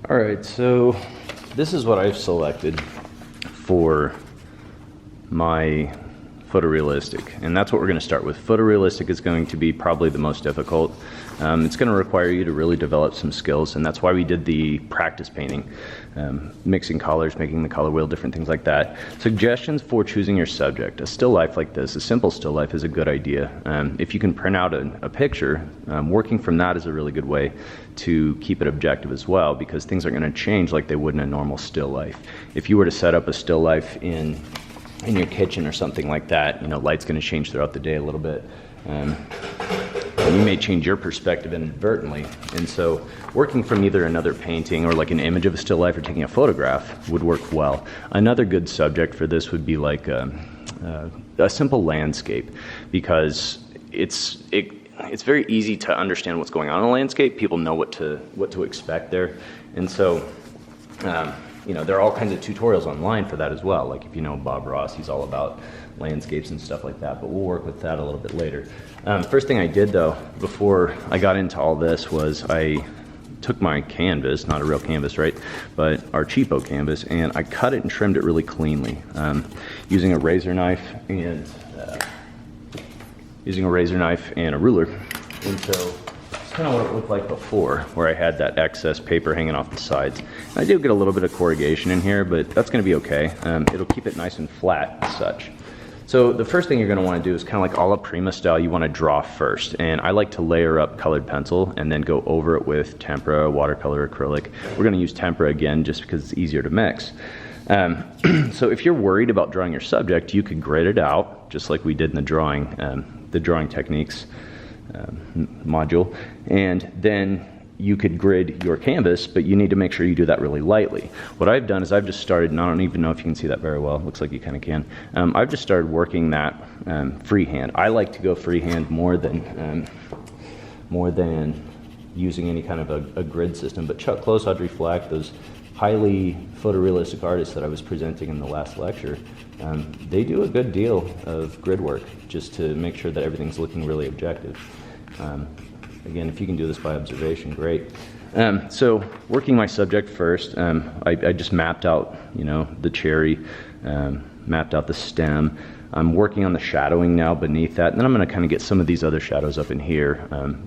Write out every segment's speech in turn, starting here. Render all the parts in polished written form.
All right, so this is what I've selected for my photorealistic, and that's what we're going to start with. Photorealistic is going to be probably the most difficult. It's going to require you to really develop some skills, and that's why we did the practice painting, mixing colors, making the color wheel, different things like that. Suggestions for choosing your subject. A still life like this, a simple still life, is a good idea. If you can print out a picture, working from that is a really good way to keep it objective as well, because things are going to change like they would in a normal still life. If you were to set up a still life in your kitchen or something like that, you know, light's going to change throughout the day a little bit. And you may change your perspective inadvertently. And so working from either another painting or like an image of a still life or taking a photograph would work well. Another good subject for this would be like a simple landscape, because it's very easy to understand what's going on in a landscape. People know what to expect there. And so you know, there are all kinds of tutorials online for that as well. Like if you know Bob Ross, he's all about landscapes and stuff like that, but we'll work with that a little bit later. First thing I did though, before I got into all this, was I took my canvas, not a real canvas, right, but our cheapo canvas, and I cut it and trimmed it really cleanly, using a razor knife and a ruler. And so kind of what it looked like before, where I had that excess paper hanging off the sides. And I do get a little bit of corrugation in here, but that's going to be okay. It'll keep it nice and flat as such. So the first thing you're going to want to do is kind of like alla prima style, you want to draw first. And I like to layer up colored pencil and then go over it with tempera, watercolor, acrylic. We're going to use tempera again just because it's easier to mix. So if you're worried about drawing your subject, you could grid it out just like we did in the drawing techniques module, and then you could grid your canvas, but you need to make sure you do that really lightly. What I've done is I've just started, and I don't even know if you can see that very well, looks like you kind of can. I've just started working that freehand. I like to go freehand more than using any kind of a grid system, but Chuck Close, Audrey Flack, those highly photorealistic artists that I was presenting in the last lecture, they do a good deal of grid work just to make sure that everything's looking really objective. Again, if you can do this by observation, great. So working my subject first, I just mapped out, you know, the cherry, mapped out the stem. I'm working on the shadowing now beneath that, and then I'm going to kind of get some of these other shadows up in here.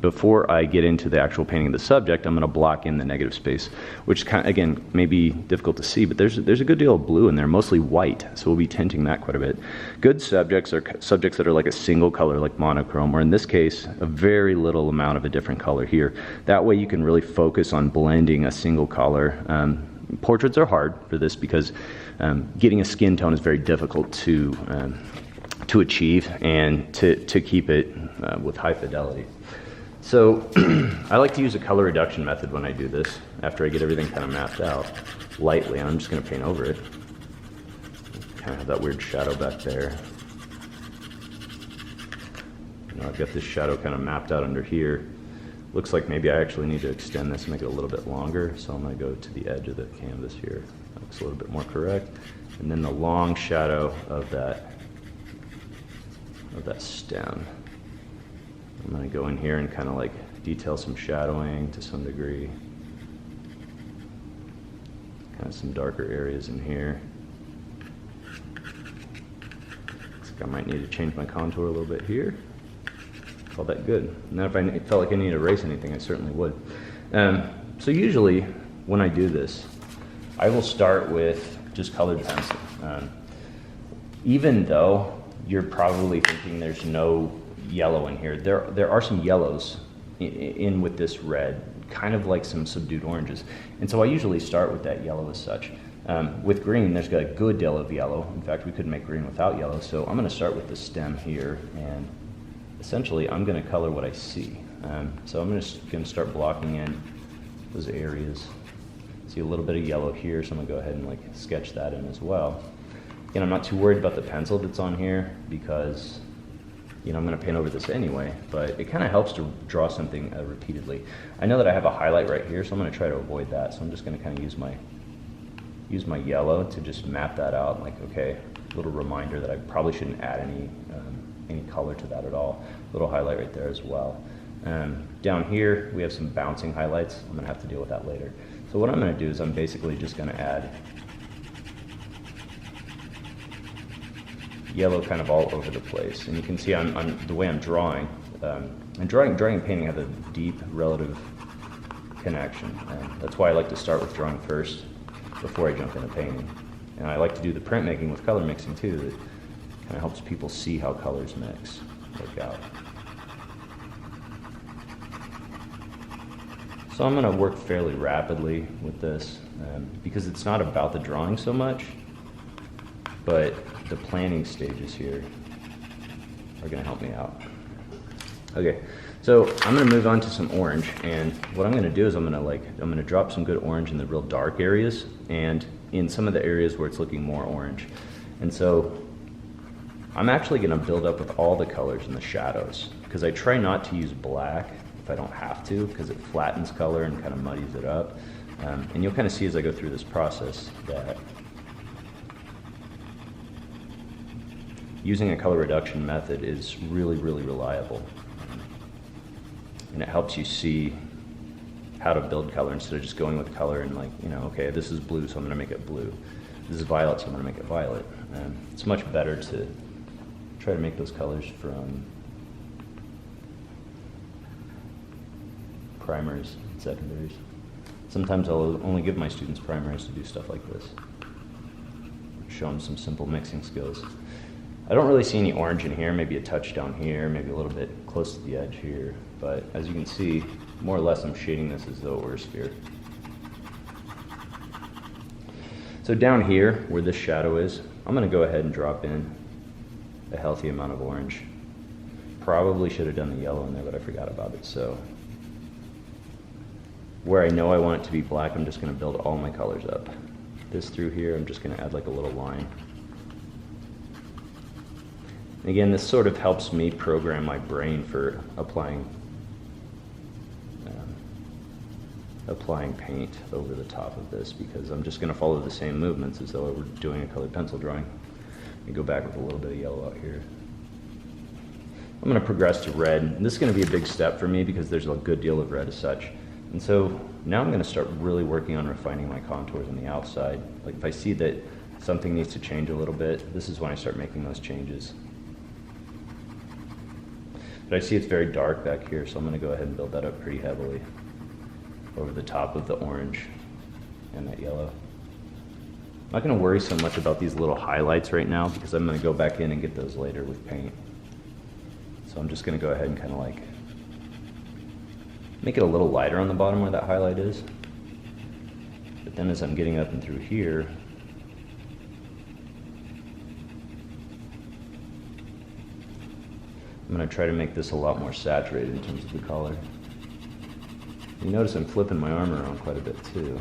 Before I get into the actual painting of the subject, I'm going to block in the negative space, which kind of, again, may be difficult to see, but there's a good deal of blue in there, mostly white, so we'll be tinting that quite a bit. Good subjects are subjects that are like a single color, like monochrome, or in this case, a very little amount of a different color here. That way you can really focus on blending a single color. Portraits are hard for this because getting a skin tone is very difficult to achieve and to keep it with high fidelity. So I like to use a color reduction method when I do this, after I get everything kind of mapped out lightly, and I'm just going to paint over it. Kind of have that weird shadow back there. You know, I've got this shadow kind of mapped out under here. Looks like maybe I actually need to extend this and make it a little bit longer, so I'm going to go to the edge of the canvas here. That looks a little bit more correct. And then the long shadow of that stem. I'm going to go in here and kind of like detail some shadowing to some degree. Kind of some darker areas in here. Looks like I might need to change my contour a little bit here. Call that good. And then if I felt like I needed to erase anything, I certainly would. So usually when I do this, I will start with just colored pencil. Even though you're probably thinking there's no yellow in here, there are some yellows in with this red, kind of like some subdued oranges. And so I usually start with that yellow as such. With green, there's got a good deal of yellow. In fact, we couldn't make green without yellow. So I'm going to start with the stem here, and essentially I'm going to color what I see. So I'm just going to start blocking in those areas. See a little bit of yellow here, so I'm going to go ahead and like sketch that in as well. Again, I'm not too worried about the pencil that's on here because, you know, I'm going to paint over this anyway, but it kind of helps to draw something repeatedly. I know that I have a highlight right here, so I'm going to try to avoid that. So I'm just going to kind of use my yellow to just map that out. Like, okay, little reminder that I probably shouldn't add any color to that at all. Little highlight right there as well. Down here, we have some bouncing highlights. I'm going to have to deal with that later. So what I'm going to do is I'm basically just going to add yellow kind of all over the place. And you can see the way I'm drawing, and drawing and painting have a deep relative connection. And that's why I like to start with drawing first before I jump into painting. And I like to do the printmaking with color mixing too. That kind of helps people see how colors mix, work out. So I'm going to work fairly rapidly with this because it's not about the drawing so much, but the planning stages here are going to help me out. Okay, so I'm going to move on to some orange, and what I'm going to do is I'm going to drop some good orange in the real dark areas and in some of the areas where it's looking more orange. And so I'm actually going to build up with all the colors in the shadows because I try not to use black if I don't have to, because it flattens color and kind of muddies it up. And you'll kind of see as I go through this process that using a color reduction method is really, really reliable. And it helps you see how to build color instead of just going with color and like, you know, okay, this is blue, so I'm going to make it blue. This is violet, so I'm going to make it violet. It's much better to try to make those colors from primers and secondaries. Sometimes I'll only give my students primaries to do stuff like this. Show them some simple mixing skills. I don't really see any orange in here, maybe a touch down here, maybe a little bit close to the edge here, but as you can see, more or less I'm shading this as though it were a sphere. So down here, where this shadow is, I'm going to go ahead and drop in a healthy amount of orange. Probably should have done the yellow in there, but I forgot about it. So where I know I want it to be black, I'm just going to build all my colors up. This through here, I'm just going to add like a little line. And again, this sort of helps me program my brain for applying paint over the top of this, because I'm just going to follow the same movements as though I were doing a colored pencil drawing. Let me go back with a little bit of yellow out here. I'm going to progress to red, and this is going to be a big step for me because there's a good deal of red as such. And so now I'm going to start really working on refining my contours on the outside. Like if I see that something needs to change a little bit, this is when I start making those changes. But I see it's very dark back here, so I'm going to go ahead and build that up pretty heavily over the top of the orange and that yellow. I'm not going to worry so much about these little highlights right now because I'm going to go back in and get those later with paint. So I'm just going to go ahead and kind of like make it a little lighter on the bottom where that highlight is. But then as I'm getting up and through here, I'm going to try to make this a lot more saturated in terms of the color. You notice I'm flipping my arm around quite a bit too.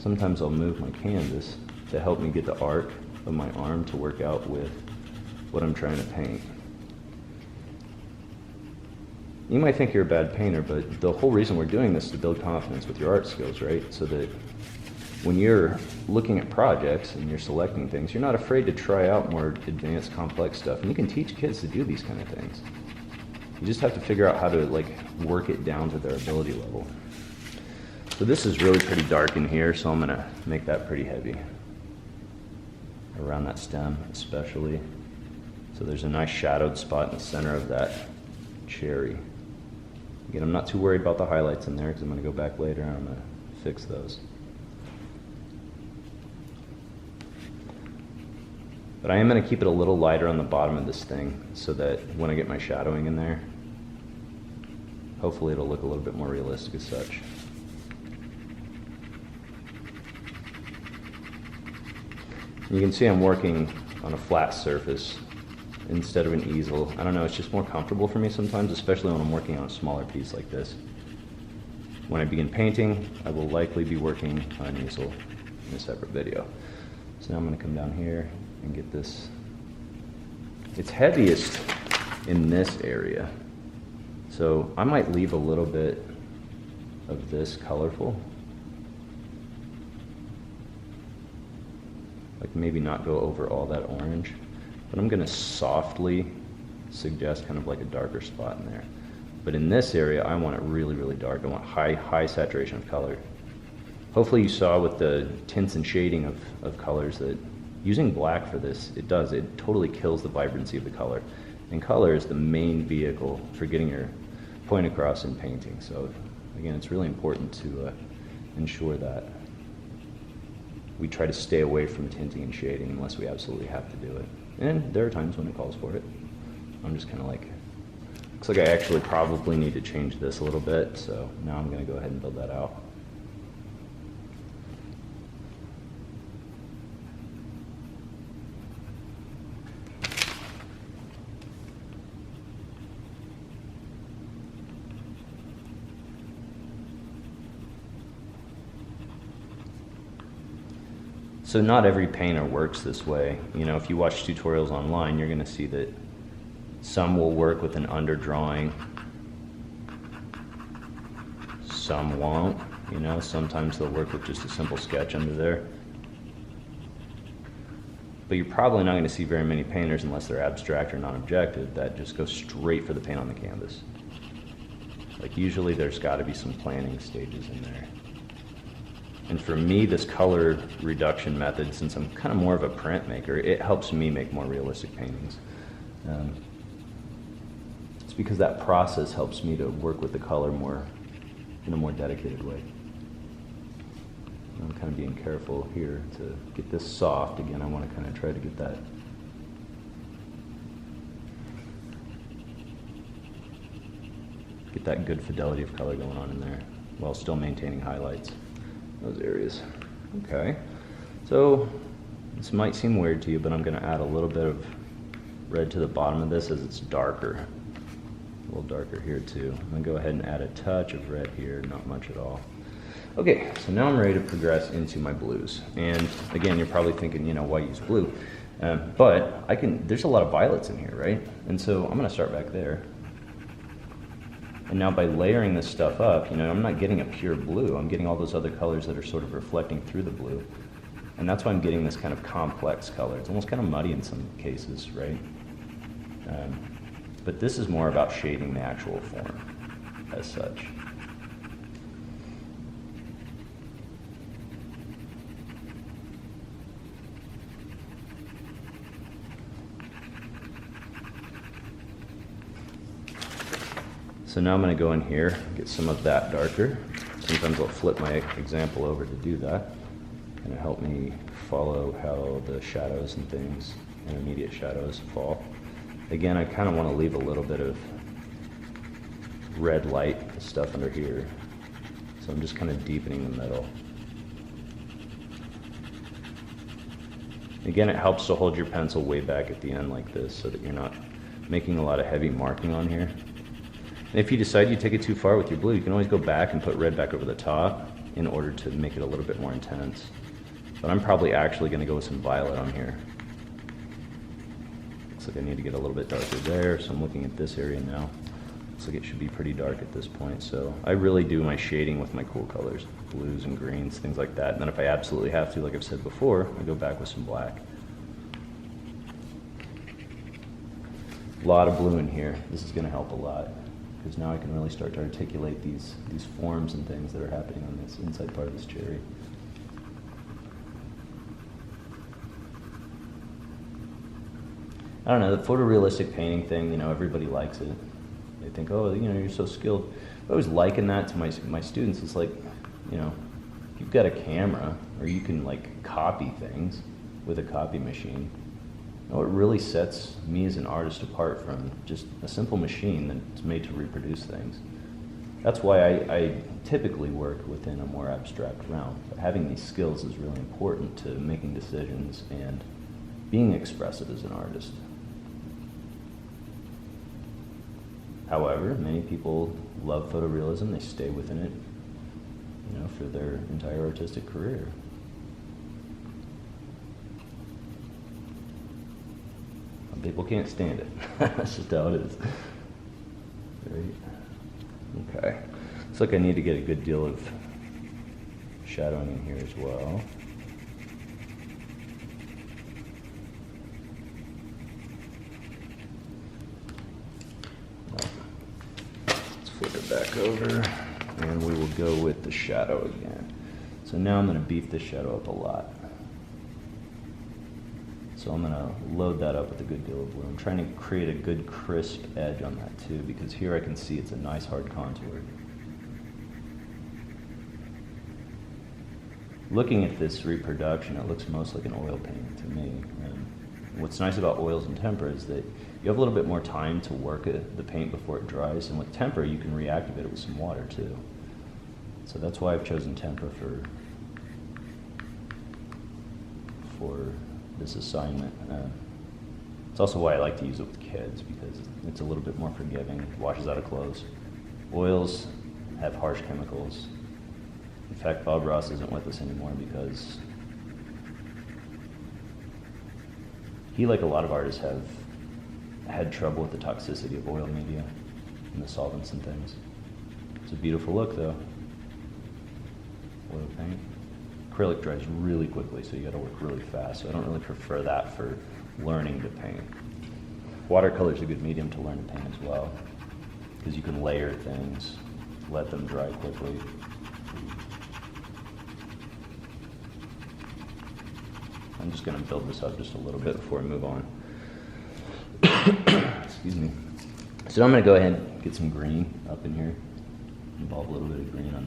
Sometimes I'll move my canvas to help me get the arc of my arm to work out with what I'm trying to paint. You might think you're a bad painter, but the whole reason we're doing this is to build confidence with your art skills, right? So that when you're looking at projects and you're selecting things, you're not afraid to try out more advanced, complex stuff. And you can teach kids to do these kind of things. You just have to figure out how to like work it down to their ability level. So this is really pretty dark in here, so I'm going to make that pretty heavy. Around that stem especially. So there's a nice shadowed spot in the center of that cherry. Again, I'm not too worried about the highlights in there because I'm going to go back later and I'm going to fix those. But I am going to keep it a little lighter on the bottom of this thing so that when I get my shadowing in there, hopefully it'll look a little bit more realistic as such. You can see I'm working on a flat surface instead of an easel. I don't know, it's just more comfortable for me sometimes, especially when I'm working on a smaller piece like this. When I begin painting, I will likely be working on an easel in a separate video. So now I'm going to come down here and get this. It's heaviest in this area. So I might leave a little bit of this colorful. Like maybe not go over all that orange. But I'm going to softly suggest kind of like a darker spot in there. But in this area, I want it really, really dark. I want high saturation of color. hopefully you saw with the tints and shading of colors that using black for this, it totally kills the vibrancy of the color. And color is the main vehicle for getting your point across in painting. So again, it's really important to ensure that we try to stay away from tinting and shading unless we absolutely have to do it. And there are times when it calls for it. I'm just kind of like, looks like I actually probably need to change this a little bit, so now I'm going to go ahead and build that out. So not every painter works this way. You know, if you watch tutorials online, you're going to see that some will work with an underdrawing, some won't. You know, sometimes they'll work with just a simple sketch under there. But you're probably not going to see very many painters, unless they're abstract or non-objective, that just go straight for the paint on the canvas. Like usually there's got to be some planning stages in there. And for me, this color reduction method, since I'm kind of more of a printmaker, it helps me make more realistic paintings. It's because that process helps me to work with the color in a more dedicated way. I'm kind of being careful here to get this soft. Again, I want to kind of try to get that good fidelity of color going on in there while still maintaining highlights. Those areas. Okay, so this might seem weird to you, but I'm going to add a little bit of red to the bottom of this as it's darker. A little darker here too. I'm going to go ahead and add a touch of red here, not much at all. Okay, so now I'm ready to progress into my blues. And again, you're probably thinking, you know, why use blue? But there's a lot of violets in here, right? And so I'm going to start back there. And now by layering this stuff up, you know, I'm not getting a pure blue. I'm getting all those other colors that are sort of reflecting through the blue. And that's why I'm getting this kind of complex color. It's almost kind of muddy in some cases, right? But this is more about shading the actual form as such. So now I'm going to go in here, get some of that darker. Sometimes I'll flip my example over to do that. And it'll help me follow how the shadows and things, intermediate shadows, fall. Again, I kind of want to leave a little bit of red light stuff under here. So I'm just kind of deepening the middle. Again, it helps to hold your pencil way back at the end like this so that you're not making a lot of heavy marking on here. And if you decide you take it too far with your blue, you can always go back and put red back over the top in order to make it a little bit more intense. But I'm probably actually going to go with some violet on here. Looks like I need to get a little bit darker there, so I'm looking at this area now. Looks like it should be pretty dark at this point, so I really do my shading with my cool colors, blues and greens, things like that. And then if I absolutely have to, like I've said before, I go back with some black. A lot of blue in here. This is going to help a lot, because now I can really start to articulate these forms and things that are happening on this inside part of this cherry. I don't know, the photorealistic painting thing, you know, everybody likes it. They think, oh, you know, you're so skilled. I always liken that to my students. It's like, you know, you've got a camera, or you can like copy things with a copy machine. What really sets me as an artist apart from just a simple machine that's made to reproduce things. That's why I typically work within a more abstract realm. But having these skills is really important to making decisions and being expressive as an artist. However, many people love photorealism. They stay within it, you know, for their entire artistic career. People can't stand it. That's just how it is. Right. Okay. Looks like I need to get a good deal of shadowing in here as well. Let's flip it back over, and we will go with the shadow again. So now I'm going to beef this shadow up a lot. So I'm going to load that up with a good deal of blue. I'm trying to create a good crisp edge on that too, because here I can see it's a nice hard contour. Looking at this reproduction, it looks most like an oil painting to me. And what's nice about oils and tempera is that you have a little bit more time to work the paint before it dries, and with tempera you can reactivate it with some water too. So that's why I've chosen tempera for this assignment. It's also why I like to use it with kids, because it's a little bit more forgiving, it washes out of clothes. Oils have harsh chemicals. In fact, Bob Ross isn't with us anymore because he, like a lot of artists, have had trouble with the toxicity of oil media and the solvents and things. It's a beautiful look though. Oil paint. Acrylic dries really quickly, so you gotta work really fast. So I don't really prefer that for learning to paint. Watercolor's a good medium to learn to paint as well, because you can layer things, let them dry quickly. I'm just gonna build this up just a little bit before I move on. Excuse me. So I'm gonna go ahead and get some green up in here. Involve a little bit of green on